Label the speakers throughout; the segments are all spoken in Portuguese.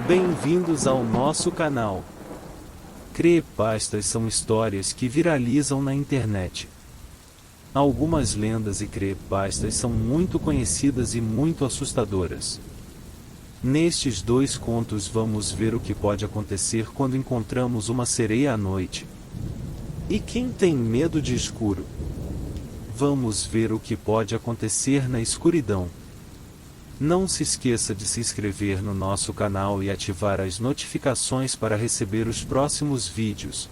Speaker 1: Bem-vindos ao nosso canal. Creepypastas são histórias que viralizam na internet. Algumas lendas e creepypastas são muito conhecidas e muito assustadoras. Nestes dois contos vamos ver o que pode acontecer quando encontramos uma sereia à noite. E quem tem medo de escuro? Vamos ver o que pode acontecer na escuridão. Não se esqueça de se inscrever no nosso canal e ativar as notificações para receber os próximos vídeos.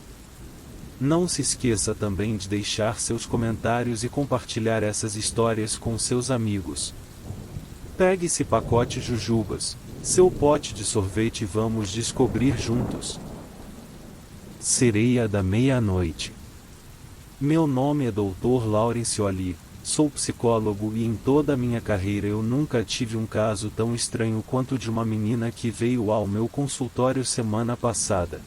Speaker 1: Não se esqueça também de deixar seus comentários e compartilhar essas histórias com seus amigos. Pegue esse pacote jujubas, seu pote de sorvete e vamos descobrir juntos. Sereia da Meia-Noite. Meu nome é Dr. Laurence Ali. Sou psicólogo e em toda a minha carreira eu nunca tive um caso tão estranho quanto o de uma menina que veio ao meu consultório semana passada.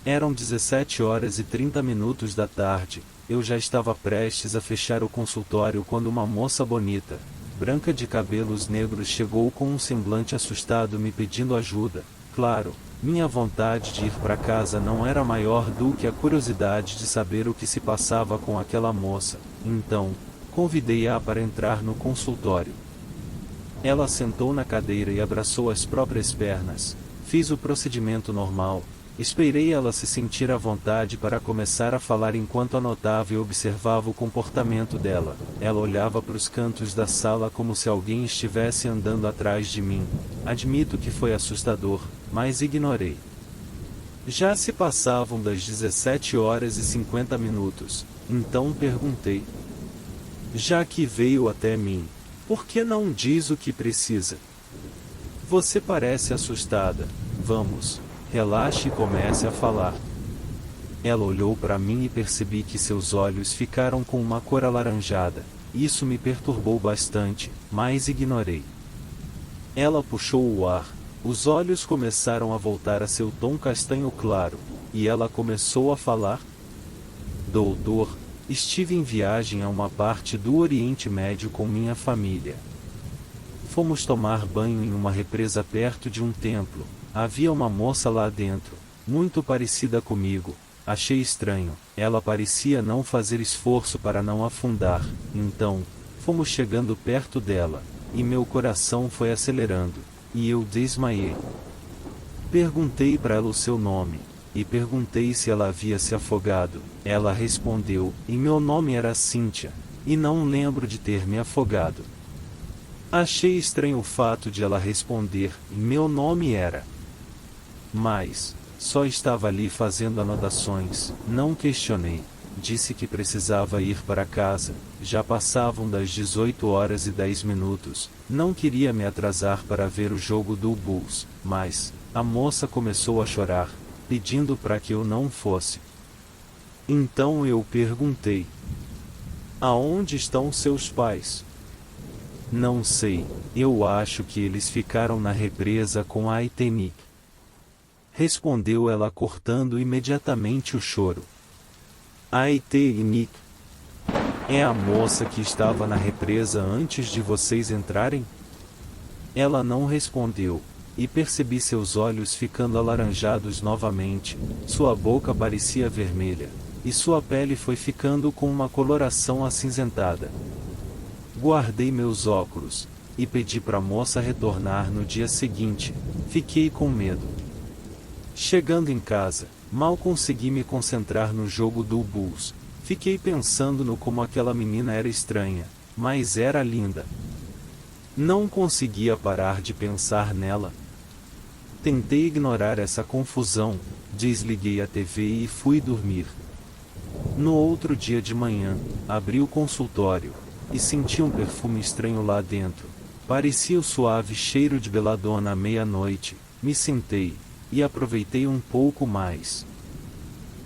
Speaker 1: Eram 17h30 da tarde, eu já estava prestes a fechar o consultório quando uma moça bonita, branca de cabelos negros chegou com um semblante assustado me pedindo ajuda. Claro, minha vontade de ir para casa não era maior do que a curiosidade de saber o que se passava com aquela moça, então convidei-a para entrar no consultório. Ela sentou na cadeira e abraçou as próprias pernas. Fiz o procedimento normal. Esperei ela se sentir à vontade para começar a falar enquanto anotava e observava o comportamento dela. Ela olhava para os cantos da sala como se alguém estivesse andando atrás de mim. Admito que foi assustador, mas ignorei. Já se passavam das 17h50, então perguntei: já que veio até mim, por que não diz o que precisa? Você parece assustada. Vamos, relaxe e comece a falar. Ela olhou para mim e percebi que seus olhos ficaram com uma cor alaranjada. Isso me perturbou bastante, mas ignorei. Ela puxou o ar, os olhos começaram a voltar a seu tom castanho claro, e ela começou a falar: Doutor, estive em viagem a uma parte do Oriente Médio com minha família. Fomos tomar banho em uma represa perto de um templo. Havia uma moça lá dentro, muito parecida comigo. Achei estranho, ela parecia não fazer esforço para não afundar. Então, fomos chegando perto dela, e meu coração foi acelerando, e eu desmaiei. Perguntei para ela o seu nome, e perguntei se ela havia se afogado. Ela respondeu, e meu nome era Cíntia, e não lembro de ter me afogado. Achei estranho o fato de ela responder, e meu nome era. Mas, só estava ali fazendo anotações, não questionei. Disse que precisava ir para casa, já passavam das 18h10, não queria me atrasar para ver o jogo do Bulls, mas, a moça começou a chorar, pedindo para que eu não fosse. Então eu perguntei: aonde estão seus pais? Não sei, eu acho que eles ficaram na represa com a Aitenik. Respondeu ela cortando imediatamente o choro. A Aitenik é a moça que estava na represa antes de vocês entrarem? Ela não respondeu. E percebi seus olhos ficando alaranjados novamente, sua boca parecia vermelha, e sua pele foi ficando com uma coloração acinzentada. Guardei meus óculos, e pedi para a moça retornar no dia seguinte. Fiquei com medo. Chegando em casa, mal consegui me concentrar no jogo do Bulls. Fiquei pensando no como aquela menina era estranha, mas era linda. Não conseguia parar de pensar nela. Tentei ignorar essa confusão, desliguei a TV e fui dormir. No outro dia de manhã, abri o consultório, e senti um perfume estranho lá dentro. Parecia o suave cheiro de beladona à meia-noite. Me sentei, e aproveitei um pouco mais.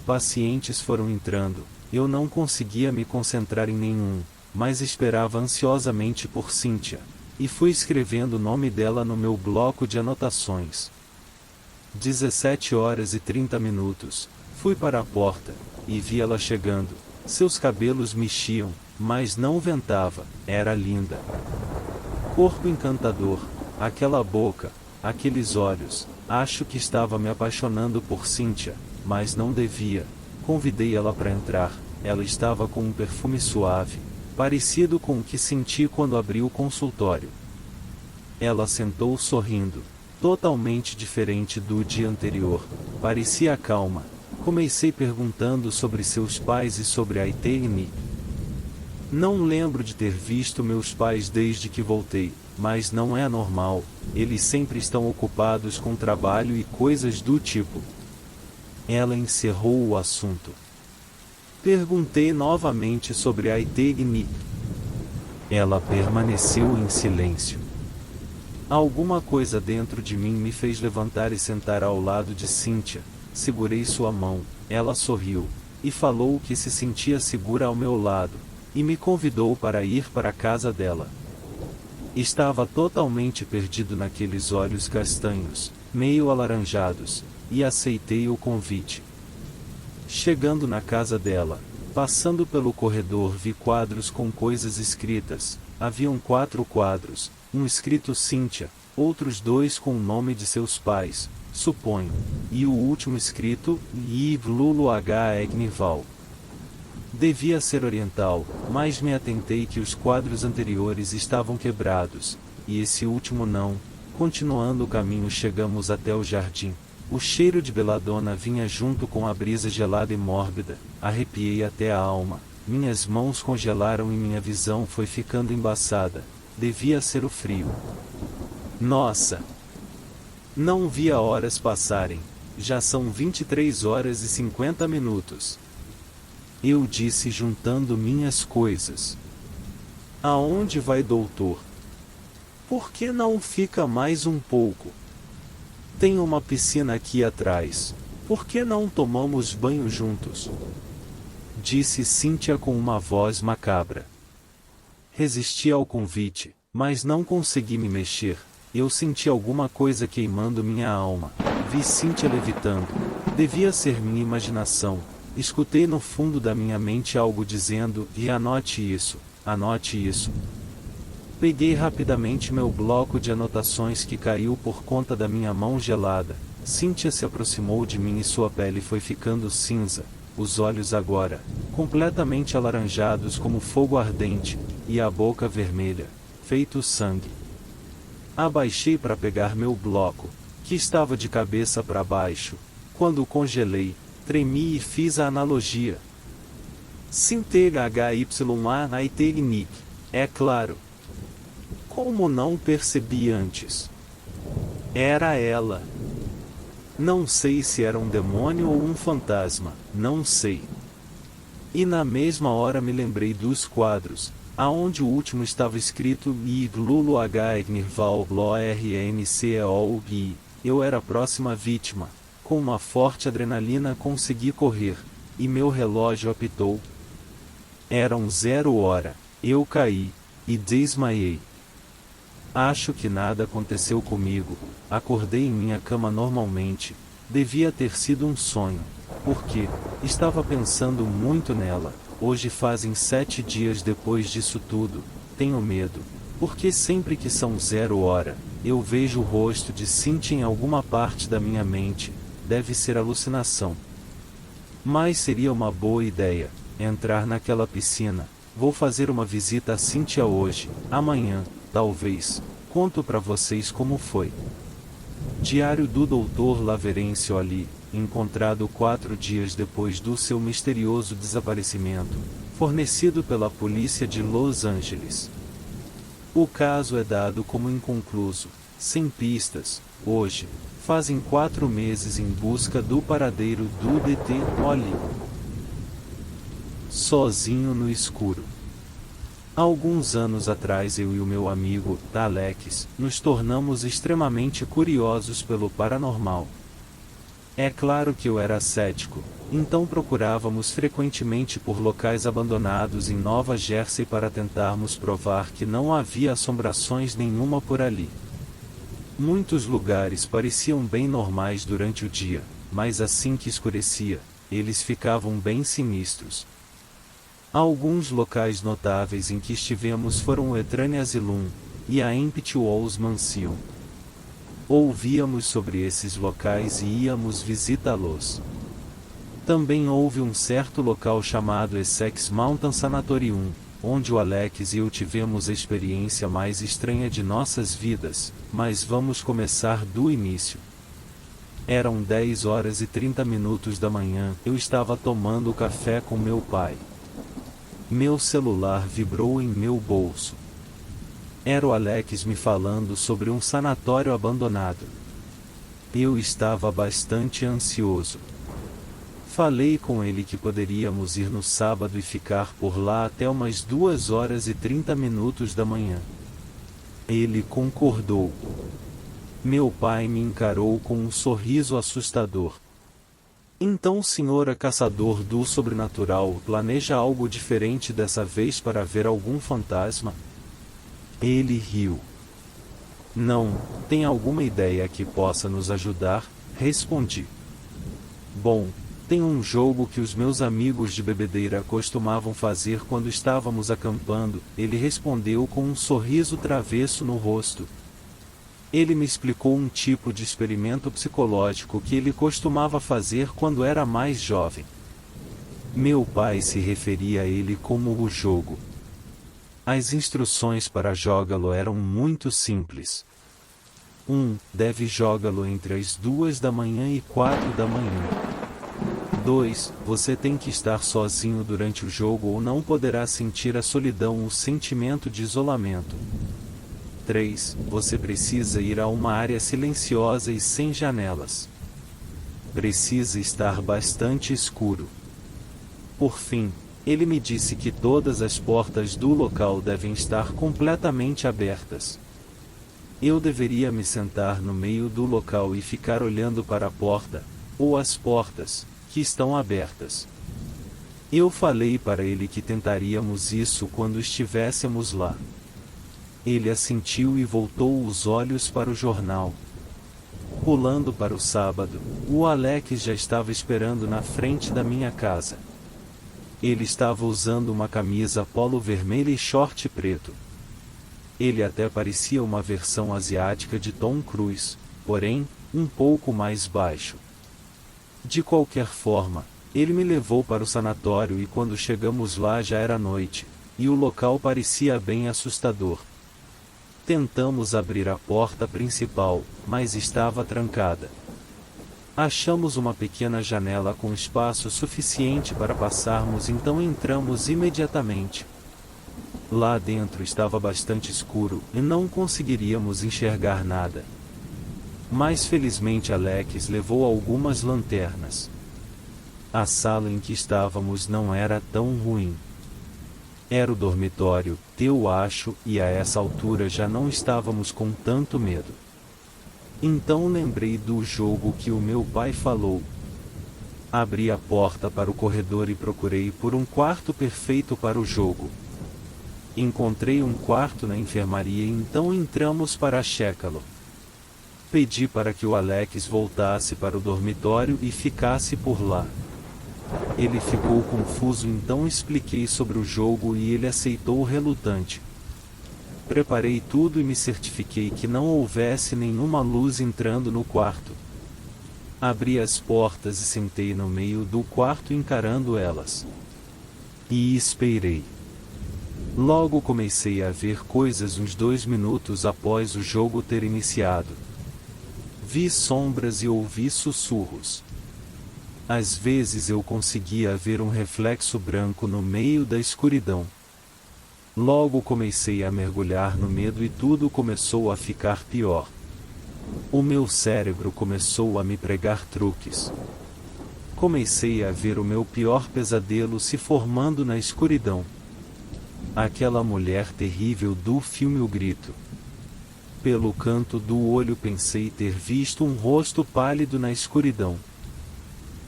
Speaker 1: Pacientes foram entrando, eu não conseguia me concentrar em nenhum, mas esperava ansiosamente por Cíntia, e fui escrevendo o nome dela no meu bloco de anotações. 17h30, fui para a porta, e vi ela chegando. Seus cabelos mexiam, mas não ventava, era linda. Corpo encantador, aquela boca, aqueles olhos. Acho que estava me apaixonando por Cynthia, mas não devia. Convidei ela para entrar. Ela estava com um perfume suave, parecido com o que senti quando abri o consultório. Ela sentou sorrindo, totalmente diferente do dia anterior. Parecia calma. Comecei perguntando sobre seus pais e sobre Aite e Nick. Não lembro de ter visto meus pais desde que voltei, mas não é normal. Eles sempre estão ocupados com trabalho e coisas do tipo. Ela encerrou o assunto. Perguntei novamente sobre Aite e Nick. Ela permaneceu em silêncio. Alguma coisa dentro de mim me fez levantar e sentar ao lado de Cynthia. Segurei sua mão, ela sorriu, e falou que se sentia segura ao meu lado, e me convidou para ir para a casa dela. Estava totalmente perdido naqueles olhos castanhos, meio alaranjados, e aceitei o convite. Chegando na casa dela, passando pelo corredor, vi quadros com coisas escritas. Haviam 4 quadros, um escrito Cynthia, outros 2 com o nome de seus pais, suponho, e o último escrito, Yves Lulu H. Egnival. Devia ser oriental, mas me atentei que os quadros anteriores estavam quebrados, e esse último não. Continuando o caminho, chegamos até o jardim. O cheiro de beladona vinha junto com a brisa gelada e mórbida. Arrepiei até a alma. Minhas mãos congelaram e minha visão foi ficando embaçada. Devia ser o frio. Nossa! Não vi a horas passarem. Já são 23 horas e 50 minutos. Eu disse juntando minhas coisas. Aonde vai, doutor? Por que não fica mais um pouco? Tem uma piscina aqui atrás. Por que não tomamos banho juntos? Disse Cynthia com uma voz macabra. Resisti ao convite, mas não consegui me mexer. Eu senti alguma coisa queimando minha alma. Vi Cynthia levitando. Devia ser minha imaginação. Escutei no fundo da minha mente algo dizendo: e anote isso, anote isso. Peguei rapidamente meu bloco de anotações que caiu por conta da minha mão gelada. Cynthia se aproximou de mim e sua pele foi ficando cinza, os olhos agora, completamente alaranjados como fogo ardente, e a boca vermelha, feito sangue. Abaixei para pegar meu bloco, que estava de cabeça para baixo. Quando o congelei, tremi e fiz a analogia. Cynthia HYA Aite Nick, é claro. Como não percebi antes? Era ela. Não sei se era um demônio ou um fantasma, não sei. E na mesma hora me lembrei dos quadros, aonde o último estava escrito Yves Lulu H. Egnirval RNCEO. Eu era a próxima vítima. Com uma forte adrenalina consegui correr, e meu relógio apitou. Eram 0 hora. Eu caí, e desmaiei. Acho que nada aconteceu comigo. Acordei em minha cama normalmente. Devia ter sido um sonho. Porque estava pensando muito nela. Hoje fazem 7 dias depois disso tudo. Tenho medo. Porque sempre que são 0 hora, eu vejo o rosto de Cynthia em alguma parte da minha mente. Deve ser alucinação. Mas seria uma boa ideia entrar naquela piscina. Vou fazer uma visita a Cynthia hoje, amanhã. Talvez. Conto para vocês como foi. Diário do Dr. Laverence Ali, encontrado 4 dias depois do seu misterioso desaparecimento, fornecido pela polícia de Los Angeles. O caso é dado como inconcluso, sem pistas. Hoje, fazem 4 meses em busca do paradeiro do DT Oli. Sozinho no escuro. Há alguns anos atrás eu e o meu amigo, Alex, nos tornamos extremamente curiosos pelo paranormal. É claro que eu era cético, então procurávamos frequentemente por locais abandonados em Nova Jersey para tentarmos provar que não havia assombrações nenhuma por ali. Muitos lugares pareciam bem normais durante o dia, mas assim que escurecia, eles ficavam bem sinistros. Alguns locais notáveis em que estivemos foram o Etrane Asylum e a Empty Walls Mansion. Ouvíamos sobre esses locais e íamos visitá-los. Também houve um certo local chamado Essex Mountain Sanatorium, onde o Alex e eu tivemos a experiência mais estranha de nossas vidas, mas vamos começar do início. Eram 10h30 da manhã, eu estava tomando café com meu pai. Meu celular vibrou em meu bolso. Era o Alex me falando sobre um sanatório abandonado. Eu estava bastante ansioso. Falei com ele que poderíamos ir no sábado e ficar por lá até umas 2h30 da manhã. Ele concordou. Meu pai me encarou com um sorriso assustador. Então o senhor é caçador do sobrenatural, planeja algo diferente dessa vez para ver algum fantasma? Ele riu. Não, tem alguma ideia que possa nos ajudar? Respondi. Bom, tem um jogo que os meus amigos de bebedeira costumavam fazer quando estávamos acampando, ele respondeu com um sorriso travesso no rosto. Ele me explicou um tipo de experimento psicológico que ele costumava fazer quando era mais jovem. Meu pai se referia a ele como o jogo. As instruções para jogá-lo eram muito simples. 1. Deve jogá-lo entre as 2h e 4h. 2. Você tem que estar sozinho durante o jogo ou não poderá sentir a solidão ou o sentimento de isolamento. 3. Você precisa ir a uma área silenciosa e sem janelas. Precisa estar bastante escuro. Por fim, ele me disse que todas as portas do local devem estar completamente abertas. Eu deveria me sentar no meio do local e ficar olhando para a porta, ou as portas, que estão abertas. Eu falei para ele que tentaríamos isso quando estivéssemos lá. Ele assentiu e voltou os olhos para o jornal. Pulando para o sábado, o Alex já estava esperando na frente da minha casa. Ele estava usando uma camisa polo vermelha e short preto. Ele até parecia uma versão asiática de Tom Cruise, porém, um pouco mais baixo. De qualquer forma, ele me levou para o sanatório e quando chegamos lá já era noite, e o local parecia bem assustador. Tentamos abrir a porta principal, mas estava trancada. Achamos uma pequena janela com espaço suficiente para passarmos, então entramos imediatamente. Lá dentro estava bastante escuro e não conseguiríamos enxergar nada. Mas felizmente Alex levou algumas lanternas. A sala em que estávamos não era tão ruim. Era o dormitório, eu acho, e a essa altura já não estávamos com tanto medo. Então lembrei do jogo que o meu pai falou. Abri a porta para o corredor e procurei por um quarto perfeito para o jogo. Encontrei um quarto na enfermaria e então entramos para checá-lo. Pedi para que o Alex voltasse para o dormitório e ficasse por lá. Ele ficou confuso, então expliquei sobre o jogo e ele aceitou relutante. Preparei tudo e me certifiquei que não houvesse nenhuma luz entrando no quarto. Abri as portas e sentei no meio do quarto encarando elas. E esperei. Logo comecei a ver coisas uns 2 minutos após o jogo ter iniciado. Vi sombras e ouvi sussurros. Às vezes eu conseguia ver um reflexo branco no meio da escuridão. Logo comecei a mergulhar no medo e tudo começou a ficar pior. O meu cérebro começou a me pregar truques. Comecei a ver o meu pior pesadelo se formando na escuridão. Aquela mulher terrível do filme O Grito. Pelo canto do olho pensei ter visto um rosto pálido na escuridão.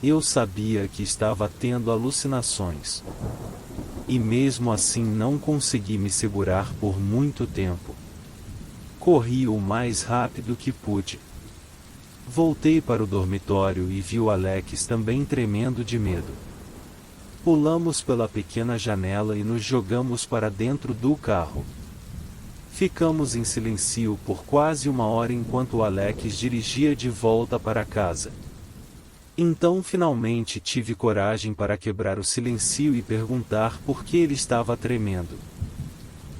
Speaker 1: Eu sabia que estava tendo alucinações. E mesmo assim não consegui me segurar por muito tempo. Corri o mais rápido que pude. Voltei para o dormitório e vi o Alex também tremendo de medo. Pulamos pela pequena janela e nos jogamos para dentro do carro. Ficamos em silêncio por quase 1 hora enquanto Alex dirigia de volta para casa. Então finalmente tive coragem para quebrar o silêncio e perguntar por que ele estava tremendo.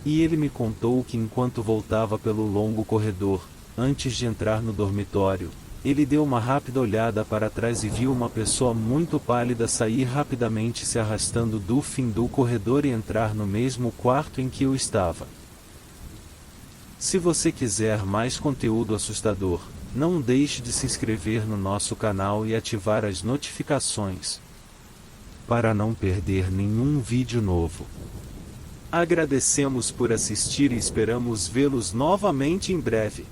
Speaker 1: E ele me contou que enquanto voltava pelo longo corredor, antes de entrar no dormitório, ele deu uma rápida olhada para trás e viu uma pessoa muito pálida sair rapidamente se arrastando do fim do corredor e entrar no mesmo quarto em que eu estava. Se você quiser mais conteúdo assustador, não deixe de se inscrever no nosso canal e ativar as notificações, para não perder nenhum vídeo novo. Agradecemos por assistir e esperamos vê-los novamente em breve.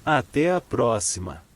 Speaker 1: Até a próxima!